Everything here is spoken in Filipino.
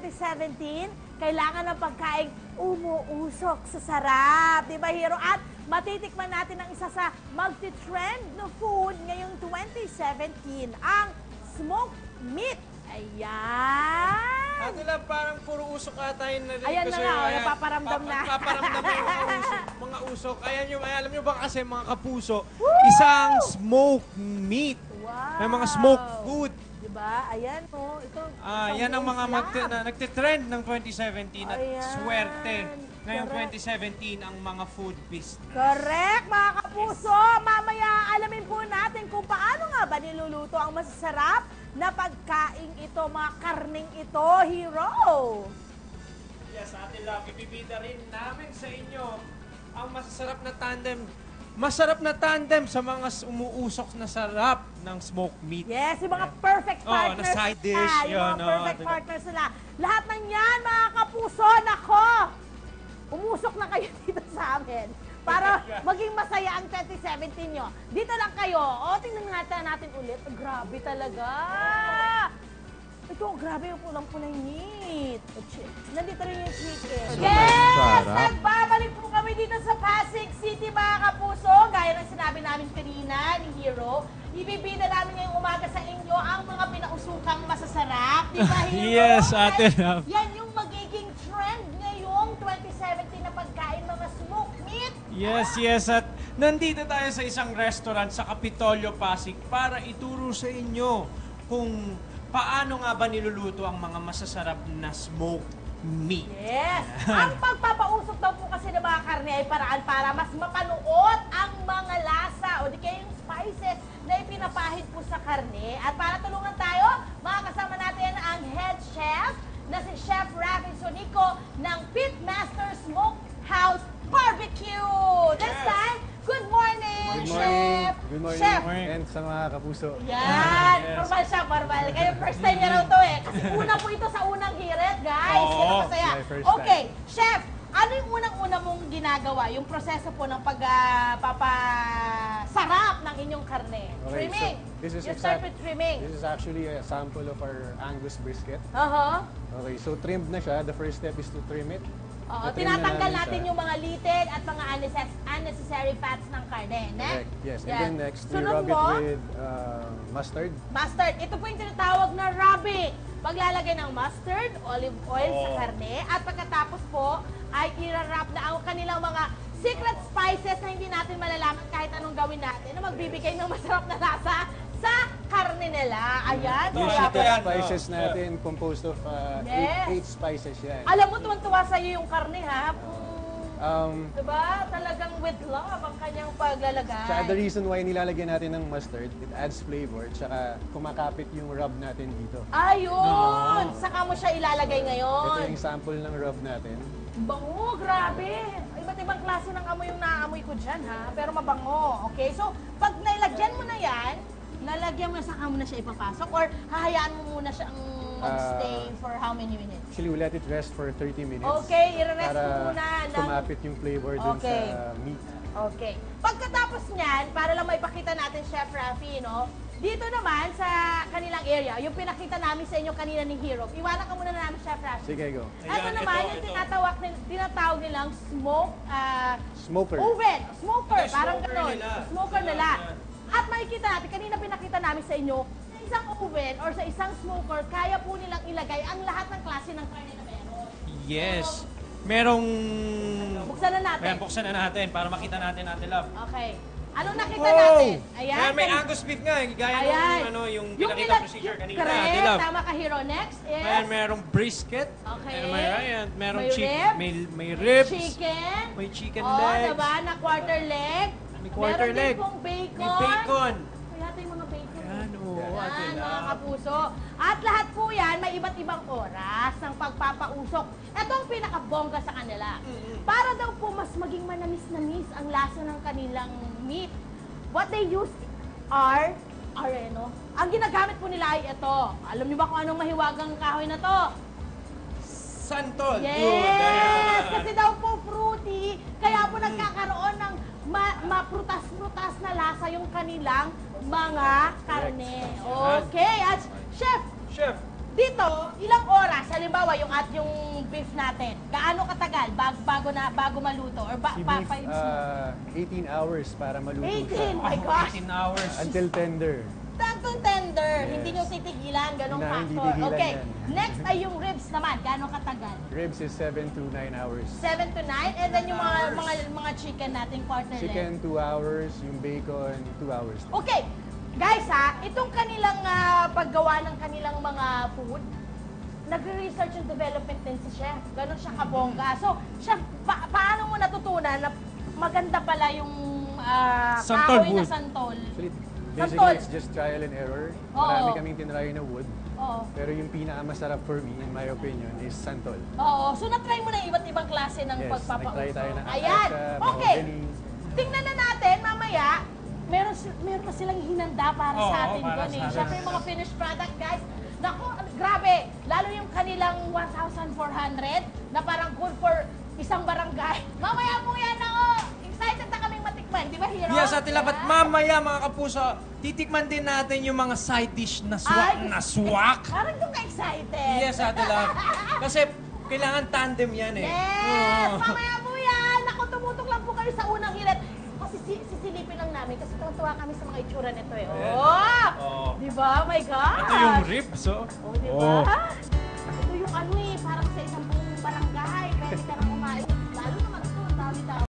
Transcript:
2017, kailangan ng pagkaing umuusok sa sarap. Di ba, Hero? At matitikman natin ang isa sa magti-trend na food ngayong 2017, ang smoked meat. Ayan! Ate Love, parang puro usok ata yun na rin. Ayan na nga, napaparamdam na. Napaparamdam na yung mga usok. Alam nyo ba kasi mga kapuso, isang smoked meat. Wow! May mga smoked food. Diba? Ayan, oh. Ito, Yan ang mga nagtitrend ng 2017 at Ayan. swerte. Ngayong Correct. 2017 ang mga food business. Correct, mga kapuso. Mamaya alamin po natin kung paano nga ba niluluto ang masasarap na pagkain ito, mga karning ito, Hero. Yes, Ate Love, ibibida rin namin sa inyo ang masasarap na tandem. Masarap na tandem sa mga umuusok na sarap ng smoked meat. Yes, yung mga perfect partners. na side dish. Yung mga Yun, perfect partners nila. Lahat ng yan, mga kapuso, nako! Umusok na kayo dito sa amin para maging masaya ang 2017 nyo. Dito lang kayo. O, tingnan natin ulit. Grabe talaga. Ito, grabe yung pulang-pulang meat. Nandito rin yung chicken. Yes! Nagbabalik po kami dito sa Pasig City, mga kapuso. Gaya ng sinabi namin kanina ni Hero, ibibida namin ngayong umaga sa inyo ang mga pinausukang masasarap. Di ba, Hero? Yes, Ate Love. Yan yung magiging trend ngayong 2017 na pagkain, mga smoked meat. Yes. At nandito tayo sa isang restaurant sa Kapitolyo, Pasig para ituro sa inyo kung paano nga ba niluluto ang mga masasarap na smoked meat. Yes. Ang pagpapausok daw po kasi ng mga karne ay paraan para mas mapanuot ang mga lasa o di kaya yung spices na ipinapahid po sa karne. At para tulungan tayo, makakasama natin ang head chef na si Chef Rafi Sonico ng Pitmaster Smokehouse Barbecue. This time, good morning, Chef! Good morning. Chef! And sa mga kapuso. Yan! Formal siya, formal. Kaya first time niya raw to eh. Kasi una po ito sa unang hirit, guys. Oo. Kaya masaya. My first time. Okay, Chef, ano yung unang-una mong ginagawa? Yung proseso po ng pagpapasarap ng inyong karne? Okay, Trimming. so this is You start with trimming. This is actually a sample of our Angus brisket. Okay, so trimmed na siya. The first step is to trim it. Oo, So, trim na tinatanggal namin natin siya. yung mga litid at mga unnecessary fats ng karne. Correct. Yes. And Yan. then next, we Sunod rub it mo, with mustard. mustard. Ito po yung tinatawag na rubbing. Paglalagay ng mustard, olive oil sa karne, at pagkatapos po ay irarap na ang kanilang mga secret spices na hindi natin malalaman kahit anong gawin natin na magbibigay ng masarap na lasa sa karne nila. Ayan. Yung sarap. secret yan, spices natin composed of Yes. eight spices yan. Alam mo, tuwan-tuwa sa'yo yung karne, ha? Um, Diba? Talagang with love ang kanyang paglalagay. Tsaka the reason why nilalagyan natin ng mustard, it adds flavor. Tsaka kumakapit yung rub natin dito. Ayun! Saka mo siya ilalagay Ito ngayon. yung sample ng rub natin. Bango, grabe. Iba't ibang klase ng amoy yung naaamoy ko dyan, ha? Pero mabango. Okay? So, pag nailagyan mo na yan, nalagyan mo na saka mo na siya ipapasok or hahayaan mo muna siyang magstay for how many minutes? Actually, we let it rest for 30 minutes. Okay, i-rest para mo muna ng... kumapit yung flavor dun Okay. sa meat. Okay. Pagkatapos niyan, para lang maipakita natin, Chef Rafi, no? Dito naman sa kanilang area, yung pinakita namin sa inyo kanina ni Hero. Iwanan ka muna na namin, Chef Rafi. Sige, go. Ito naman, yung tinatawag nilang Smoker. oven. Smoker, Okay, parang smoker gano'n. nila. Smoker nila. Yan. At makikita natin, kanina pinakita namin sa inyo, sa isang oven or sa isang smoker, kaya po nilang ilagay ang lahat ng klase ng karne na meron. Yes. Merong... Buksan na natin. Ayan, buksan na natin para makita natin, Ate Love. Okay. Anong nakita natin? Ayan. Ayan, may Angus beef nga. Gaya Ayan. yung pinakita procedure kanina, Ate Correct. Love. Tama ka, Hero. Next is... Ayan, merong brisket. Okay. Ayan, merong May chicken. ribs. May ribs. Chicken. May chicken Oh, legs. diba? Na quarter leg. May quarter Meron leg. din pong bacon. May bacon. Wala tayong mga bacon. Ayan, oo, Ate Yan, mga Love. kapuso. At lahat po yan, may iba't ibang oras ng pagpapausok. Ito ang pinakabongga sa kanila. Para daw po mas maging manamis-namis ang lasa ng kanilang meat. What they use are areno. Ang ginagamit po nila ay ito. Alam niyo ba kung anong mahiwagang kahoy na to? Santol. Yes! Good. Kasi daw po fruity, kaya po nagkakaroon ng maprutas-prutas na lasa yung kanilang mga karne. Okay, at Chef, Chef, Dito, ilang oras, halimbawa yung beef natin, gaano katagal bago maluto? Or Si beef, 18 hours para maluto 18, siya. my gosh! 18 hours. Until tender. Tantong tender, Yes. hindi nyo titigilan, ganong Hindi factor. tigilan Okay, yan. next ay yung ribs naman, gaano katagal? Ribs is 7 to 9 hours. 7 to 9, and then yung mga chicken natin, quarter Chicken, 2 hours. Yung bacon, 2 hours. Okay, guys ha, itong kanilang paggawa ng kanilang mga food, nagre-research and development din si chef. Ganon siya kabongga. So, chef, paano mo natutunan na maganda pala yung Santol kahoy na wood. santol? Actually, Santol. basically, it's just trial and error. Oo. Marami kaming tinry na wood. Oo. Pero yung pinakamasarap for me, in my opinion, is santol. Oo. So, na-try mo na yung iba't ibang klase ng Yes, pagpapauso. nag-try tayo ng Ayan. acacia, Okay. mahogany. Tingnan na natin mamaya. Meron na silang hinanda para Oo, sa atin para doon sa eh. atin. Siyempre yung mga finished product, guys. Naku, grabe. Lalo yung kanilang 1,400 na parang good for isang barangay. Mamaya po yan ako. Excited na kaming matikman. Di ba, Hero? Yes, Ate Love. At Diba? mamaya, mga kapuso, titikman din natin yung mga side dish na swak Ay, na swak. Parang doon ka excited. Yes, Ate Love. Kasi kailangan tandem yan eh. Yes! Oo. Mamaya po yan! Ako, tumutok lang po kayo sa unang hirit. Kasi sisilipin lang namin kasi tuwa kami sa mga itsura nito eh. Ayan. Oh! Oo. Di ba? Oh my God! Ito yung ribs, oh. Oh, di ba?